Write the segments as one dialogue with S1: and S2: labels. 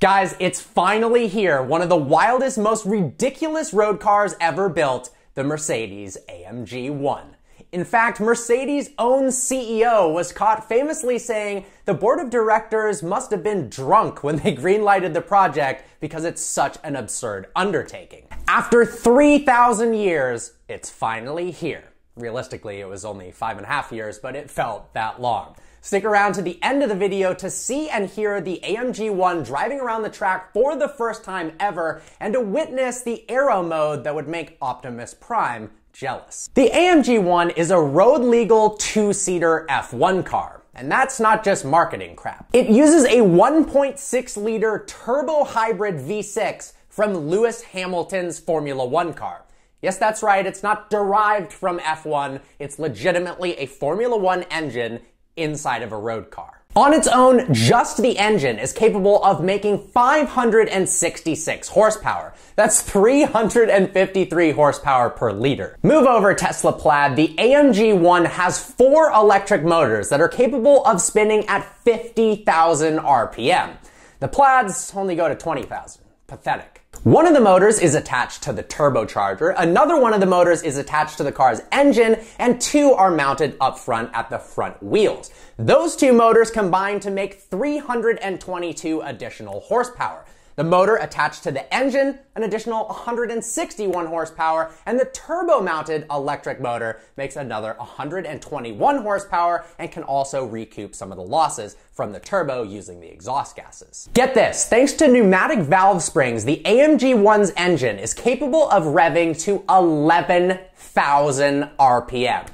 S1: Guys, it's finally here. One of the wildest, most ridiculous road cars ever built, the Mercedes-AMG One. In fact, Mercedes' own CEO was caught famously saying the board of directors must have been drunk when they greenlighted the project because it's such an absurd undertaking. After 3,000 years, it's finally here. Realistically, it was only 5.5 years, but it felt that long. Stick around to the end of the video to see and hear the AMG One driving around the track for the first time ever and to witness the aero mode that would make Optimus Prime jealous. The AMG One is a road-legal two-seater F1 car. And that's not just marketing crap. It uses a 1.6-liter turbo hybrid V6 from Lewis Hamilton's Formula One car. Yes, that's right, it's not derived from F1, it's legitimately a Formula One engine inside of a road car. On its own, just the engine is capable of making 566 horsepower. That's 353 horsepower per liter. Move over, Tesla Plaid. The AMG One has 4 electric motors that are capable of spinning at 50,000 RPM. The Plaids only go to 20,000. Pathetic. One of the motors is attached to the turbocharger, another one of the motors is attached to the car's engine, and 2 are mounted up front at the front wheels. Those 2 motors combine to make 322 additional horsepower. The motor attached to the engine, an additional 161 horsepower, and the turbo-mounted electric motor makes another 121 horsepower and can also recoup some of the losses from the turbo using the exhaust gases. Get this, thanks to pneumatic valve springs, the AMG One's engine is capable of revving to 11,000 RPM.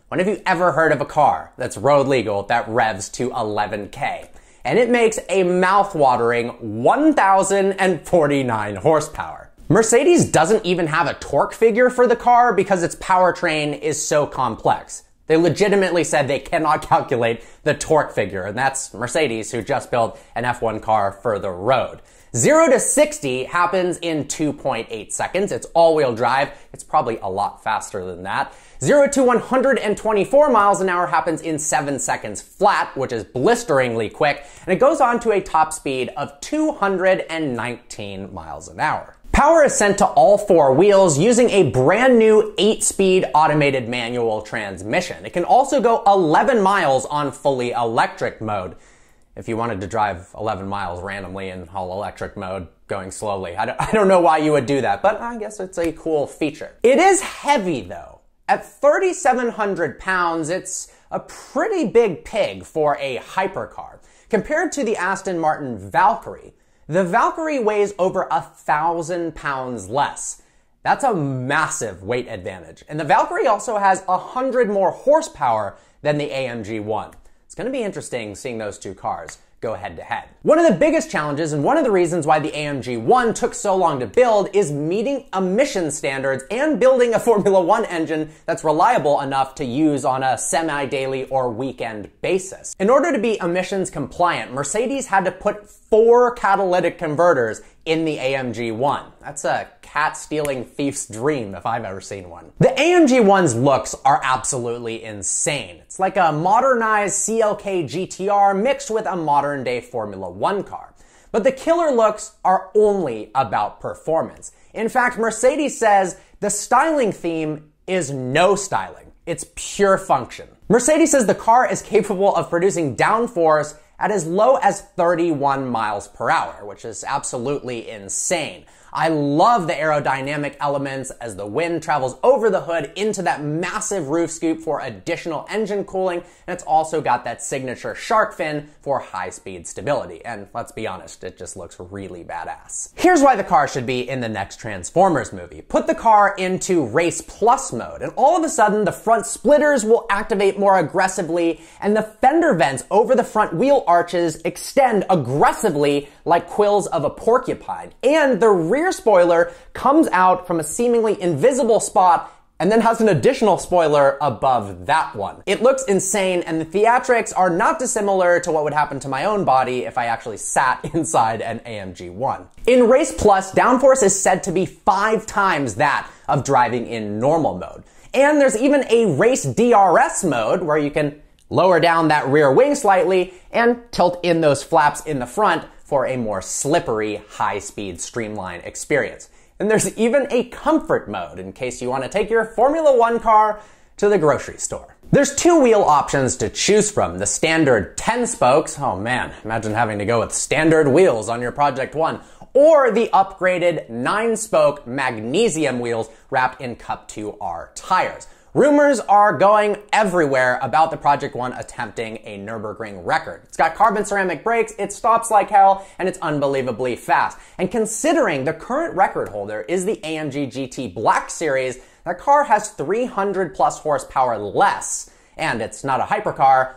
S1: When have you ever heard of a car that's road legal that revs to 11K? And it makes a mouth-watering 1,049 horsepower. Mercedes doesn't even have a torque figure for the car because its powertrain is so complex. They legitimately said they cannot calculate the torque figure, and that's Mercedes, who just built an F1 car for the road. 0 to 60 happens in 2.8 seconds. It's all-wheel drive. It's probably a lot faster than that. 0 to 124 miles an hour happens in 7 seconds flat, which is blisteringly quick, and it goes on to a top speed of 219 miles an hour. Power is sent to all 4 wheels using a brand new 8-speed automated manual transmission. It can also go 11 miles on fully electric mode. If you wanted to drive 11 miles randomly in all electric mode, going slowly. I don't know why you would do that, but I guess it's a cool feature. It is heavy though. At 3,700 pounds, it's a pretty big pig for a hypercar. Compared to the Aston Martin Valkyrie, the Valkyrie weighs over 1,000 pounds less. That's a massive weight advantage. And the Valkyrie also has 100 more horsepower than the AMG One. It's going to be interesting seeing those 2 cars go head to head. One of the biggest challenges and one of the reasons why the AMG One took so long to build is meeting emission standards and building a Formula One engine that's reliable enough to use on a semi-daily or weekend basis. In order to be emissions compliant, Mercedes had to put 4 catalytic converters in the AMG One. That's a cat-stealing thief's dream if I've ever seen one. The AMG One's looks are absolutely insane. It's like a modernized CLK GTR mixed with a modern-day Formula One car. But the killer looks are only about performance. In fact, Mercedes says the styling theme is no styling. It's pure function. Mercedes says the car is capable of producing downforce at as low as 31 miles per hour, which is absolutely insane. I love the aerodynamic elements as the wind travels over the hood into that massive roof scoop for additional engine cooling, and it's also got that signature shark fin for high-speed stability. And let's be honest, it just looks really badass. Here's why the car should be in the next Transformers movie. Put the car into Race Plus mode, and all of a sudden the front splitters will activate more aggressively, and the fender vents over the front wheel arches extend aggressively like quills of a porcupine, and the rear spoiler comes out from a seemingly invisible spot and then has an additional spoiler above that one. It looks insane, and the theatrics are not dissimilar to what would happen to my own body if I actually sat inside an AMG One. In Race Plus, downforce is said to be 5 times that of driving in normal mode. And there's even a Race DRS mode where you can lower down that rear wing slightly, and tilt in those flaps in the front for a more slippery, high-speed streamline experience. And there's even a comfort mode in case you want to take your Formula One car to the grocery store. There's two wheel options to choose from. The standard 10 spokes, oh man, imagine having to go with standard wheels on your Project One, or the upgraded 9-spoke magnesium wheels wrapped in Cup 2R tires. Rumors are going everywhere about the Project One attempting a Nürburgring record. It's got carbon ceramic brakes, it stops like hell, and it's unbelievably fast. And considering the current record holder is the AMG GT Black Series, that car has 300 plus horsepower less, and it's not a hypercar,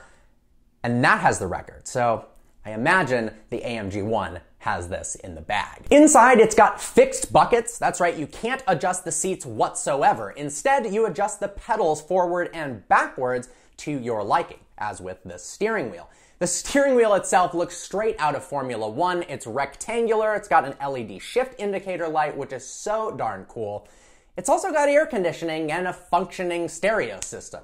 S1: and that has the record. So I imagine the AMG One has this in the bag. Inside, it's got fixed buckets. That's right, you can't adjust the seats whatsoever. Instead, you adjust the pedals forward and backwards to your liking, as with the steering wheel. The steering wheel itself looks straight out of Formula One. It's rectangular, it's got an LED shift indicator light, which is so darn cool. It's also got air conditioning and a functioning stereo system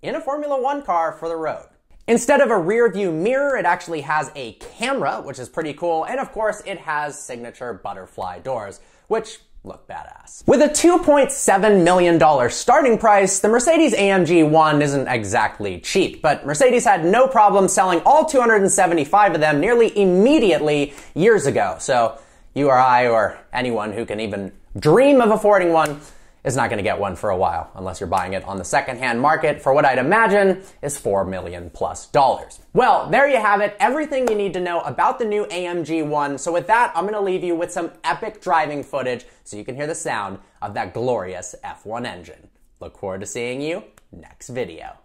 S1: in a Formula One car for the road. Instead of a rear view mirror, it actually has a camera, which is pretty cool, and of course it has signature butterfly doors, which look badass. With a $2.7 million starting price, the Mercedes-AMG One isn't exactly cheap, but Mercedes had no problem selling all 275 of them nearly immediately years ago, so you or I or anyone who can even dream of affording one is not going to get one for a while, unless you're buying it on the secondhand market for what I'd imagine is $4 million plus. Well, there you have it, everything you need to know about the new AMG One. So with that, I'm going to leave you with some epic driving footage so you can hear the sound of that glorious F1 engine. Look forward to seeing you next video.